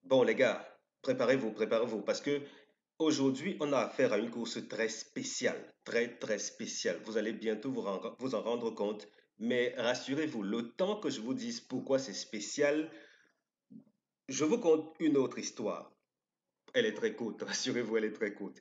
Bon, les gars, préparez-vous, parce que aujourd'hui, on a affaire à une course très spéciale, très spéciale. Vous allez bientôt vous en rendre compte, mais rassurez-vous, le temps que je vous dise pourquoi c'est spécial, je vous conte une autre histoire. Elle est très courte, rassurez-vous, elle est très courte.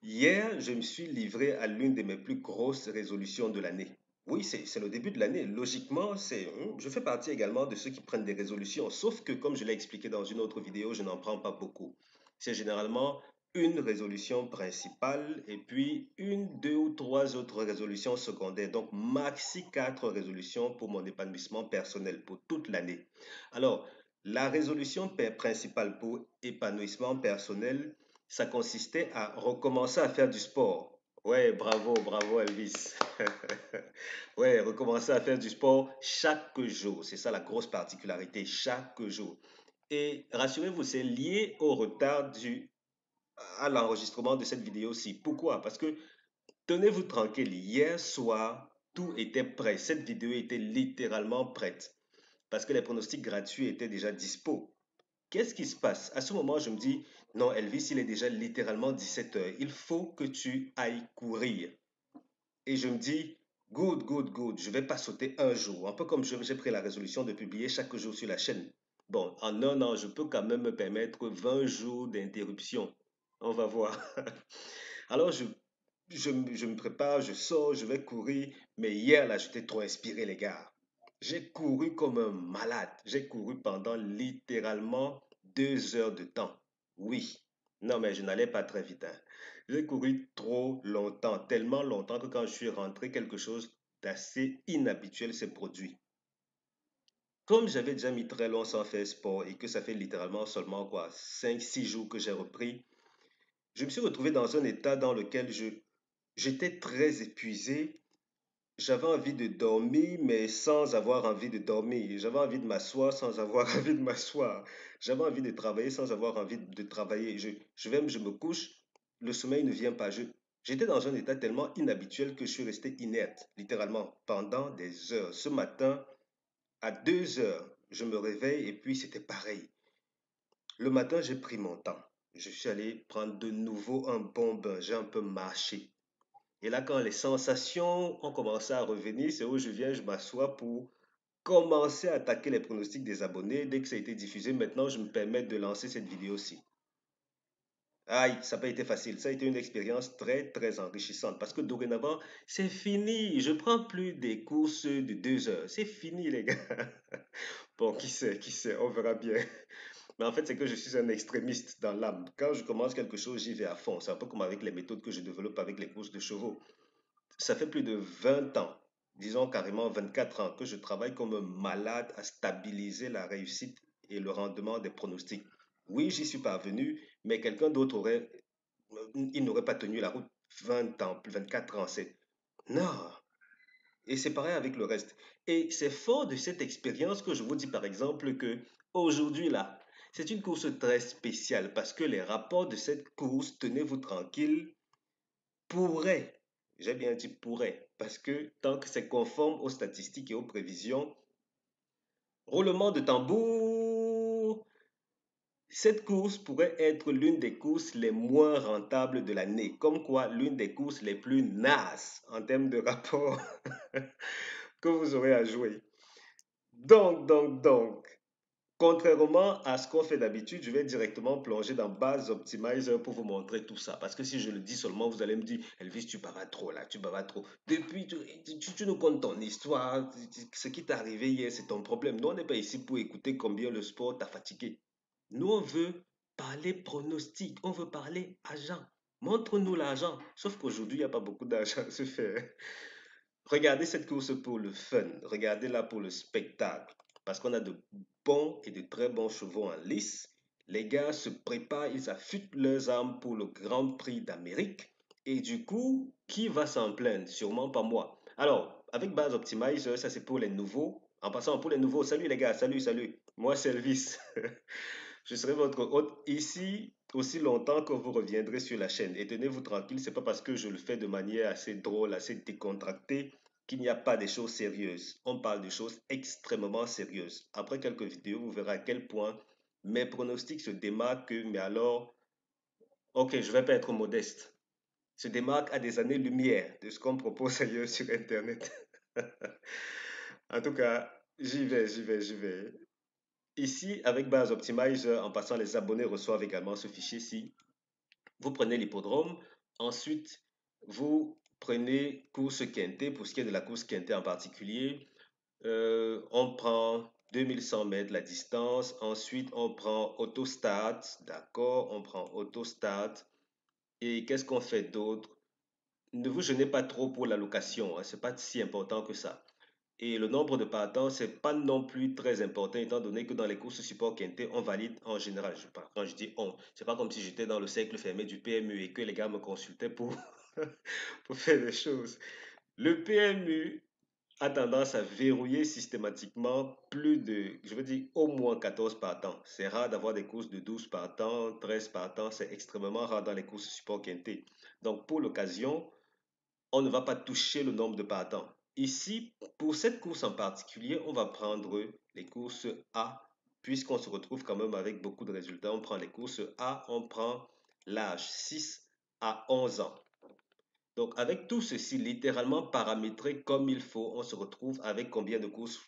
Hier, je me suis livré à l'une de mes plus grosses résolutions de l'année. Oui, c'est le début de l'année. Logiquement, je fais partie également de ceux qui prennent des résolutions. Sauf que, comme je l'ai expliqué dans une autre vidéo, je n'en prends pas beaucoup. C'est généralement une résolution principale et puis une, deux ou trois autres résolutions secondaires. Donc, maxi quatre résolutions pour mon épanouissement personnel pour toute l'année. Alors, la résolution principale pour épanouissement personnel, ça consistait à recommencer à faire du sport. Ouais, bravo Elvis. Ouais, recommencer à faire du sport chaque jour. C'est ça la grosse particularité, chaque jour. Et rassurez-vous, c'est lié au retard dû à l'enregistrement de cette vidéo-ci. Pourquoi? Parce que tenez-vous tranquille, hier soir, tout était prêt. Cette vidéo était littéralement prête parce que les pronostics gratuits étaient déjà dispo. Qu'est-ce qui se passe? À ce moment, je me dis, non, Elvis, il est déjà littéralement 17 heures. Il faut que tu ailles courir. Et je me dis, good. Je vais pas sauter un jour. Un peu comme j'ai pris la résolution de publier chaque jour sur la chaîne. Bon, en un an, je peux quand même me permettre 20 jours d'interruption. On va voir. Alors, je me prépare, je sors, je vais courir. Mais hier, là, j'étais trop inspiré, les gars. J'ai couru comme un malade. J'ai couru pendant littéralement 2 heures de temps. Oui. Non, mais je n'allais pas très vite, hein. J'ai couru trop longtemps, tellement longtemps que quand je suis rentré, quelque chose d'assez inhabituel s'est produit. Comme j'avais déjà mis très long sans faire sport et que ça fait littéralement seulement quoi, 5, 6 jours que j'ai repris, je me suis retrouvé dans un état dans lequel j'étais très épuisé. J'avais envie de dormir, mais sans avoir envie de dormir. J'avais envie de m'asseoir sans avoir envie de m'asseoir. J'avais envie de travailler sans avoir envie de travailler. Je me couche, le sommeil ne vient pas. J'étais dans un état tellement inhabituel que je suis resté inerte, littéralement, pendant des heures. Ce matin, à 2 heures, je me réveille et puis c'était pareil. Le matin, j'ai pris mon temps. Je suis allé prendre de nouveau un bon bain. J'ai un peu marché. Et là, quand les sensations ont commencé à revenir, c'est où je viens, je m'assois pour commencer à attaquer les pronostics des abonnés. Dès que ça a été diffusé, maintenant, je me permets de lancer cette vidéo-ci. Aïe, ça n'a pas été facile. Ça a été une expérience très enrichissante parce que dorénavant, c'est fini. Je prends plus des courses de 2 heures. C'est fini, les gars. Bon, qui sait, on verra bien. Mais en fait, c'est que je suis un extrémiste dans l'âme. Quand je commence quelque chose, j'y vais à fond. C'est un peu comme avec les méthodes que je développe avec les courses de chevaux. Ça fait plus de 20 ans, disons carrément 24 ans, que je travaille comme un malade à stabiliser la réussite et le rendement des pronostics. Oui, j'y suis parvenu, mais quelqu'un d'autre il n'aurait pas tenu la route 20 ans, 24 ans. Non. Et c'est pareil avec le reste. Et c'est fort de cette expérience que je vous dis par exemple que aujourd'hui là, c'est une course très spéciale parce que les rapports de cette course, tenez-vous tranquille, pourrait, j'ai bien dit pourrait, parce que tant que c'est conforme aux statistiques et aux prévisions, roulement de tambour, cette course pourrait être l'une des courses les moins rentables de l'année, comme quoi l'une des courses les plus nasses en termes de rapport que vous aurez à jouer. Donc, contrairement à ce qu'on fait d'habitude, je vais directement plonger dans Base Optimizer pour vous montrer tout ça. Parce que si je le dis seulement, vous allez me dire, Elvis, tu bavardes trop là, tu bavardes trop. Depuis, tu nous contes ton histoire, ce qui t'est arrivé hier, c'est ton problème. Nous, on n'est pas ici pour écouter combien le sport t'a fatigué. Nous, on veut parler pronostic, on veut parler argent. Montre-nous l'argent. Sauf qu'aujourd'hui, il n'y a pas beaucoup d'argent à se faire. Regardez cette course pour le fun, regardez-la pour le spectacle, parce qu'on a de bons et de très bons chevaux en lice. Les gars se préparent, ils affûtent leurs armes pour le Grand Prix d'Amérique. Et du coup, qui va s'en plaindre? Sûrement pas moi. Alors, avec Base Optimizer, ça c'est pour les nouveaux. En passant pour les nouveaux, salut les gars, salut. Moi c'est Elvis. Je serai votre hôte ici aussi longtemps que vous reviendrez sur la chaîne. Et tenez-vous tranquille, c'est pas parce que je le fais de manière assez drôle, assez décontractée, qu'il n'y a pas des choses sérieuses. On parle de choses extrêmement sérieuses. Après quelques vidéos, vous verrez à quel point Mes pronostics se démarquent, mais alors, ok, je vais pas être modeste, se démarquent à des années-lumière de ce qu'on propose ailleurs sur Internet. En tout cas, j'y vais. Ici, avec Base Optimizer, en passant, les abonnés reçoivent également ce fichier-ci. Vous prenez l'hippodrome, ensuite, vous prenez course quintée, pour ce qui est de la course quintée en particulier. On prend 2100 mètres la distance. Ensuite, on prend autostart. D'accord, on prend autostart. Et qu'est-ce qu'on fait d'autre? Ne vous gênez pas trop pour la location, hein, c'est pas si important que ça. Et le nombre de partants, c'est pas non plus très important, étant donné que dans les courses support quintet, on valide en général. Quand je dis on, c'est pas comme si j'étais dans le cercle fermé du PMU et que les gars me consultaient pour, pour faire des choses. Le PMU a tendance à verrouiller systématiquement plus de, je veux dire, au moins 14 partants. C'est rare d'avoir des courses de 12 partants, 13 partants, c'est extrêmement rare dans les courses support quintet. Donc, pour l'occasion, on ne va pas toucher le nombre de partants. Ici, pour cette course en particulier, on va prendre les courses A, puisqu'on se retrouve quand même avec beaucoup de résultats. On prend les courses A, on prend l'âge 6 à 11 ans. Donc, avec tout ceci littéralement paramétré comme il faut, on se retrouve avec combien de courses?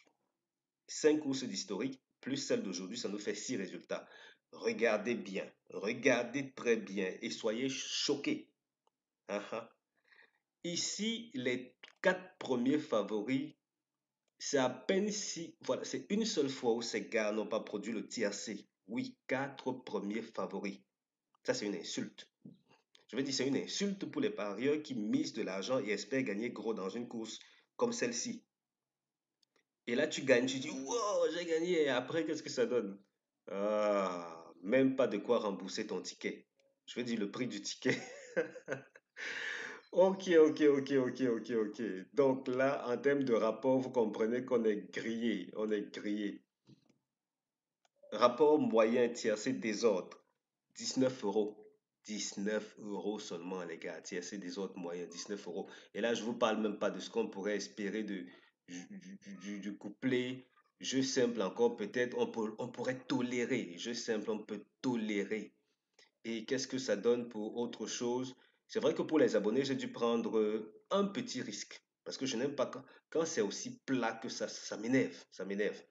5 courses d'historique, plus celle d'aujourd'hui, ça nous fait 6 résultats. Regardez bien, regardez très bien et soyez choqués. Uh -huh. Ici, les 4 premiers favoris, c'est à peine si, voilà, c'est une seule fois où ces gars n'ont pas produit le tiercé. Oui, 4 premiers favoris. Ça, c'est une insulte. Je veux dire, c'est une insulte pour les parieurs qui misent de l'argent et espèrent gagner gros dans une course comme celle-ci. Et là, tu gagnes, tu dis, wow, j'ai gagné. Et après, qu'est-ce que ça donne? Ah, même pas de quoi rembourser ton ticket. Je veux dire, le prix du ticket. Ok. Donc là, en termes de rapport, vous comprenez qu'on est grillé. On est grillé. Rapport moyen tiercé désordre, 19 euros. 19 € seulement, les gars. Tiercé désordre moyen, 19 euros. Et là, je vous parle même pas de ce qu'on pourrait espérer du couplet. Jeu simple encore, peut-être, on pourrait tolérer. Jeu simple, on peut tolérer. Et qu'est-ce que ça donne pour autre chose? C'est vrai que pour les abonnés, j'ai dû prendre un petit risque. Parce que je n'aime pas quand c'est aussi plat que ça m'énerve. Ça m'énerve.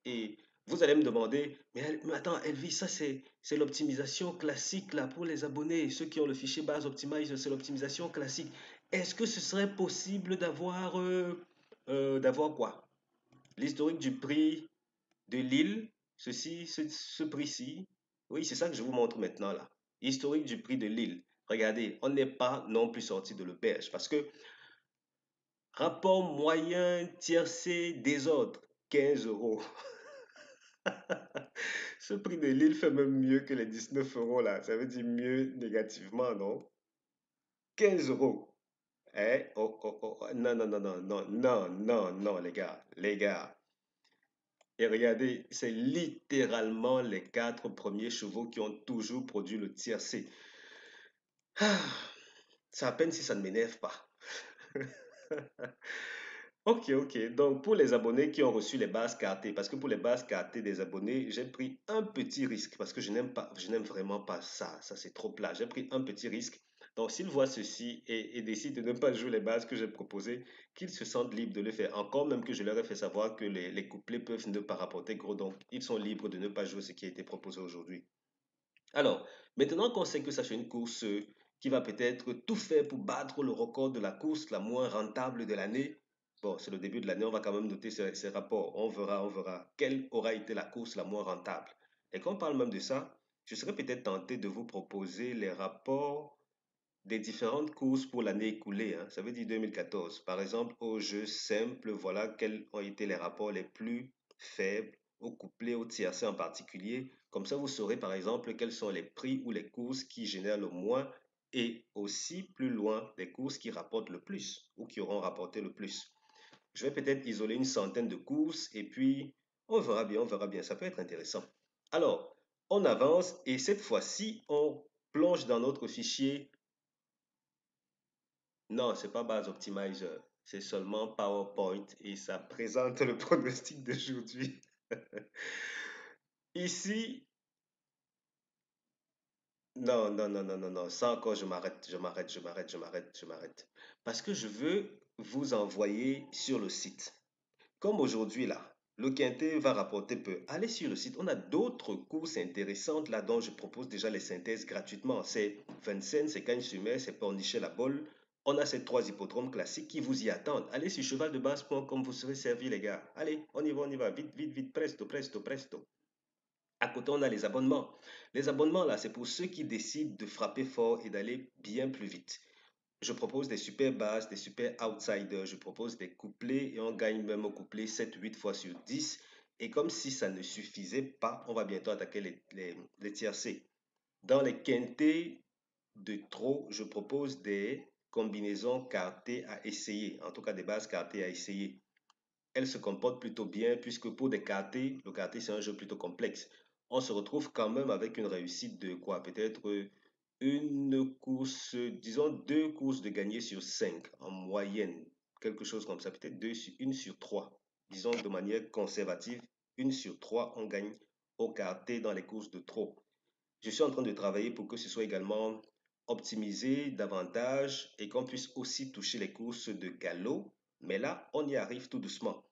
Et vous allez me demander, mais attends, Elvis, ça c'est l'optimisation classique là pour les abonnés. Ceux qui ont le fichier base Optimize, c'est l'optimisation classique. Est-ce que ce serait possible d'avoir quoi? L'historique du prix de Lille, ce prix-ci. Oui, c'est ça que je vous montre maintenant là. Historique du prix de Lille. Regardez, on n'est pas non plus sorti de l'auberge parce que rapport moyen tiercé désordre, 15 euros. Ce prix de Lille fait même mieux que les 19 euros là. Ça veut dire mieux négativement, non? 15 euros. Eh? Oh. Non, les gars. Les gars. Et regardez, c'est littéralement les 4 premiers chevaux qui ont toujours produit le tiercé. Ah, c'est à peine si ça ne m'énerve pas. Ok. Donc, pour les abonnés qui ont reçu les bases cartées, parce que pour les bases cartées des abonnés, j'ai pris un petit risque parce que je n'aime vraiment pas ça. Ça, c'est trop plat. J'ai pris un petit risque. Donc, s'ils voient ceci et décident de ne pas jouer les bases que j'ai proposées, qu'ils se sentent libres de le faire. Encore même que je leur ai fait savoir que les couplets peuvent ne pas rapporter gros. Donc, ils sont libres de ne pas jouer ce qui a été proposé aujourd'hui. Alors, maintenant qu'on sait que ça c'est une course qui va peut-être tout faire pour battre le record de la course la moins rentable de l'année, bon, c'est le début de l'année, on va quand même noter ces rapports. On verra quelle aura été la course la moins rentable. Et quand on parle même de ça, je serais peut-être tenté de vous proposer les rapports des différentes courses pour l'année écoulée, hein. Ça veut dire 2014. Par exemple, au jeu simple, voilà quels ont été les rapports les plus faibles, au couplet, au tiercé en particulier. Comme ça, vous saurez par exemple quels sont les prix ou les courses qui génèrent le moins et aussi plus loin les courses qui rapportent le plus ou qui auront rapporté le plus. Je vais peut-être isoler une centaine de courses et puis on verra bien. Ça peut être intéressant. Alors, on avance et cette fois-ci, on plonge dans notre fichier. Non, c'est pas Base Optimizer, c'est seulement PowerPoint et ça présente le pronostic d'aujourd'hui. Ici, Non, non, non, non, non, non. Ça encore, je m'arrête, je m'arrête, je m'arrête, je m'arrête, je m'arrête. Parce que je veux vous envoyer sur le site. Comme aujourd'hui là, le quintet va rapporter peu. Allez sur le site. On a d'autres courses intéressantes là dont je propose déjà les synthèses gratuitement. C'est Vincennes, c'est Cagnes-sur-Mer, c'est Pornichet-la-Bolle. On a ces trois hippodromes classiques qui vous y attendent. Allez sur chevaldebase.com, vous serez servi les gars. Allez, on y va. Vite, vite, vite, presto, presto, presto. À côté, on a les abonnements. Les abonnements, là, c'est pour ceux qui décident de frapper fort et d'aller bien plus vite. Je propose des super bases, des super outsiders, je propose des couplets et on gagne même au couplet 7, 8 fois sur 10. Et comme si ça ne suffisait pas, on va bientôt attaquer les tiercés. Dans les quintés de trop, je propose des combinaisons cartées à essayer, en tout cas des bases cartées à essayer. Elle se comporte plutôt bien puisque pour des quartiers, le quartier c'est un jeu plutôt complexe. On se retrouve quand même avec une réussite de quoi? Peut-être une course, disons deux courses de gagner sur cinq en moyenne, quelque chose comme ça, peut-être une sur trois. Disons de manière conservative, une sur trois, on gagne au quartier dans les courses de trop. Je suis en train de travailler pour que ce soit également optimisé davantage et qu'on puisse aussi toucher les courses de galop. Mais là, on y arrive tout doucement.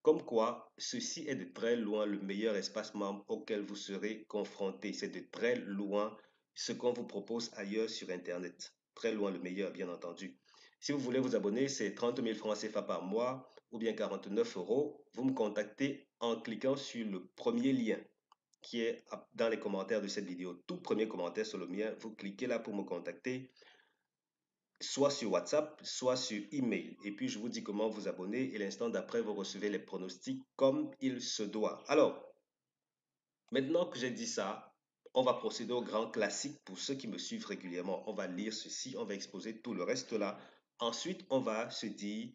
Comme quoi, ceci est de très loin le meilleur espace membre auquel vous serez confronté. C'est de très loin ce qu'on vous propose ailleurs sur Internet. Très loin le meilleur, bien entendu. Si vous voulez vous abonner, c'est 30 000 francs CFA par mois ou bien 49 euros. Vous me contactez en cliquant sur le premier lien qui est dans les commentaires de cette vidéo. Tout premier commentaire sur le mien, vous cliquez là pour me contacter, soit sur WhatsApp, soit sur email. Et puis je vous dis comment vous abonner et l'instant d'après, vous recevez les pronostics comme il se doit. Alors, maintenant que j'ai dit ça, on va procéder au grand classique pour ceux qui me suivent régulièrement. On va lire ceci, on va exposer tout le reste là. Ensuite, on va se dire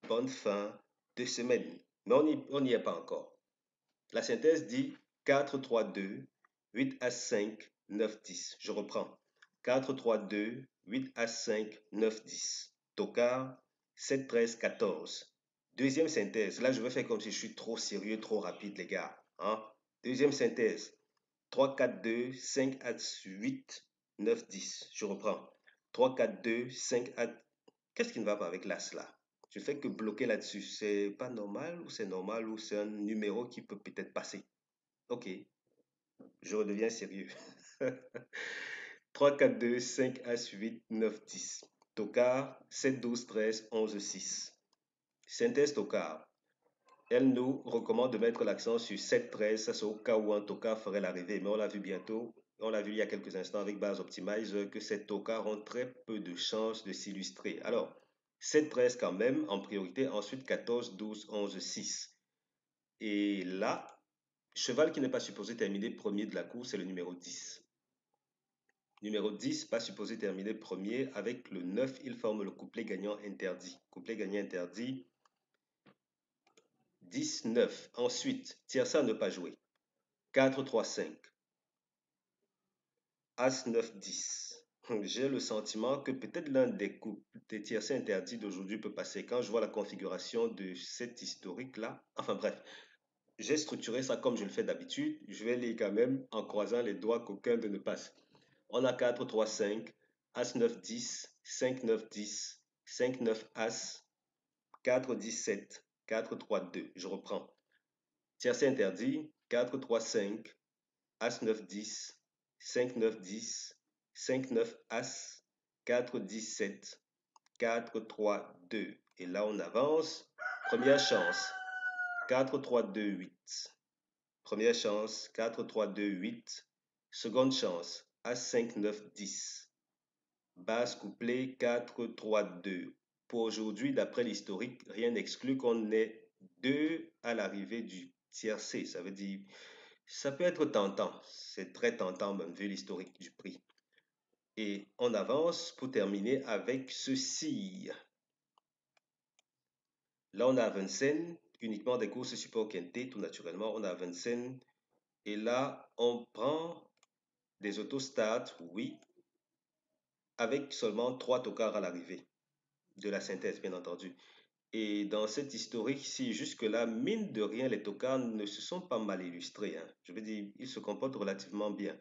bonne fin de semaine. Mais on n'y est pas encore. La synthèse dit 4, 3, 2, 8 à 5, 9, 10. Je reprends. 4, 3, 2, 8 à 5, 9, 10. Tocard, 7, 13, 14. Deuxième synthèse. Là, je vais faire comme si je suis trop sérieux, trop rapide, les gars. Hein? Deuxième synthèse. 3, 4, 2, 5 à 8, 9, 10. Je reprends. 3, 4, 2, 5 à... Qu'est-ce qui ne va pas avec l'as là? Je fais que bloquer là-dessus. C'est pas normal ou c'est un numéro qui peut peut-être passer. Ok, je redeviens sérieux. 3, 4, 2, 5, As, 8, 9, 10. Tocard, 7, 12, 13, 11, 6. Synthèse Tocard. Elle nous recommande de mettre l'accent sur 7, 13. Ça, c'est au cas où un tocard ferait l'arrivée. Mais on l'a vu bientôt. On l'a vu il y a quelques instants avec Base Optimize que ces tocards ont très peu de chances de s'illustrer. Alors, 7, 13 quand même en priorité. Ensuite, 14, 12, 11, 6. Et là, cheval qui n'est pas supposé terminer premier de la course, c'est le numéro 10. Numéro 10, pas supposé terminer premier. Avec le 9, il forme le couplet gagnant interdit. Couplet gagnant interdit, 10, 9. Ensuite, tiercé à ne pas jouer. 4, 3, 5. As, 9, 10. J'ai le sentiment que peut-être l'un des couples des tiercés interdits d'aujourd'hui peut passer. Quand je vois la configuration de cet historique-là, enfin bref, j'ai structuré ça comme je le fais d'habitude. Je vais lire quand même en croisant les doigts qu'aucun de ne passe. On a 4, 3, 5, As, 9, 10, 5, 9, 10, 5, 9, As, 4, 17, 4, 3, 2. Je reprends. Tiercé interdit, 4, 3, 5, As, 9, 10, 5, 9, 10, 5, 9, As, 4, 17, 4, 3, 2. Et là, on avance. Première chance, 4, 3, 2, 8. Première chance, 4, 3, 2, 8. Seconde chance, As, 5, 9, 10. Base couplet 4, 3, 2. Pour aujourd'hui, d'après l'historique, rien n'exclut qu'on ait deux à l'arrivée du tiercé. Ça veut dire, ça peut être tentant. C'est très tentant même vu l'historique du prix. Et on avance pour terminer avec ceci. Là, on a Vincennes, uniquement des courses support quinté, tout naturellement. On a Vincennes. Et là, on prend des autostats, oui, avec seulement 3 tocards à l'arrivée de la synthèse, bien entendu. Et dans cette historique, si jusque-là, mine de rien, les tocards ne se sont pas mal illustrés, hein. Je veux dire, ils se comportent relativement bien.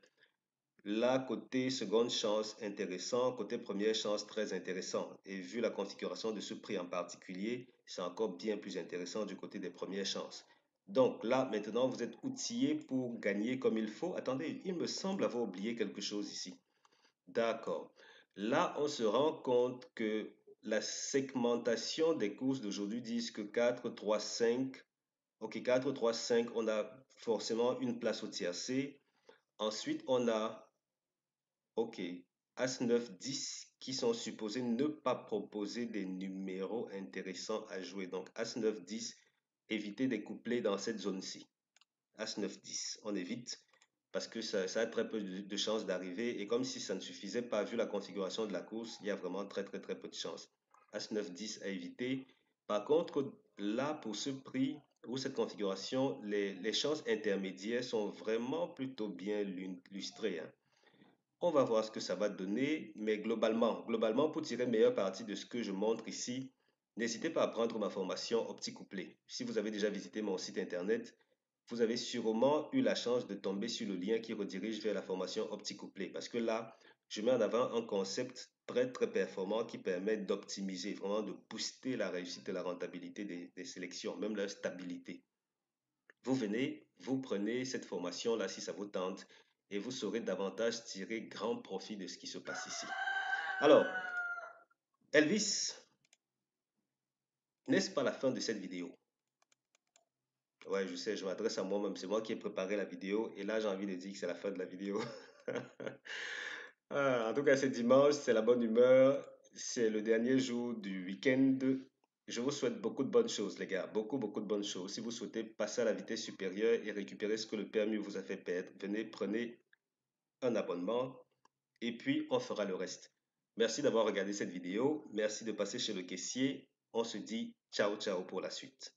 Là, côté seconde chance, intéressant. Côté première chance, très intéressant. Et vu la configuration de ce prix en particulier, c'est encore bien plus intéressant du côté des premières chances. Donc là, maintenant, vous êtes outillé pour gagner comme il faut. Attendez, il me semble avoir oublié quelque chose ici. D'accord. Là, on se rend compte que la segmentation des courses d'aujourd'hui disent que 4, 3, 5. Ok, 4, 3, 5, on a forcément une place au tiercé. Ensuite, on a, ok, As 9, 10 qui sont supposés ne pas proposer des numéros intéressants à jouer. Donc, As 9, 10, évitez des couplets dans cette zone-ci. As 9, 10, on évite parce que ça a très peu de chances d'arriver. Et comme si ça ne suffisait pas, vu la configuration de la course, il y a vraiment très très très peu de chances. As 9, 10 à éviter. Par contre, là, pour ce prix ou cette configuration, les chances intermédiaires sont vraiment plutôt bien lustrées, hein. On va voir ce que ça va donner, mais globalement, pour tirer meilleure partie de ce que je montre ici, n'hésitez pas à prendre ma formation opti-couplé. Si vous avez déjà visité mon site internet, vous avez sûrement eu la chance de tomber sur le lien qui redirige vers la formation opti-couplé, parce que là, je mets en avant un concept très très performant qui permet d'optimiser, vraiment de booster la réussite et la rentabilité des sélections, même leur stabilité. Vous venez, vous prenez cette formation-là si ça vous tente et vous saurez davantage tirer grand profit de ce qui se passe ici. Alors, Elvis, n'est-ce pas la fin de cette vidéo? Ouais, je sais, je m'adresse à moi-même, c'est moi qui ai préparé la vidéo et là j'ai envie de dire que c'est la fin de la vidéo. Ah, en tout cas, c'est dimanche, c'est la bonne humeur, c'est le dernier jour du week-end. Je vous souhaite beaucoup de bonnes choses, les gars, beaucoup, beaucoup de bonnes choses. Si vous souhaitez passer à la vitesse supérieure et récupérer ce que le permis vous a fait perdre, venez, prenez un abonnement et puis on fera le reste. Merci d'avoir regardé cette vidéo. Merci de passer chez le caissier. On se dit ciao, ciao pour la suite.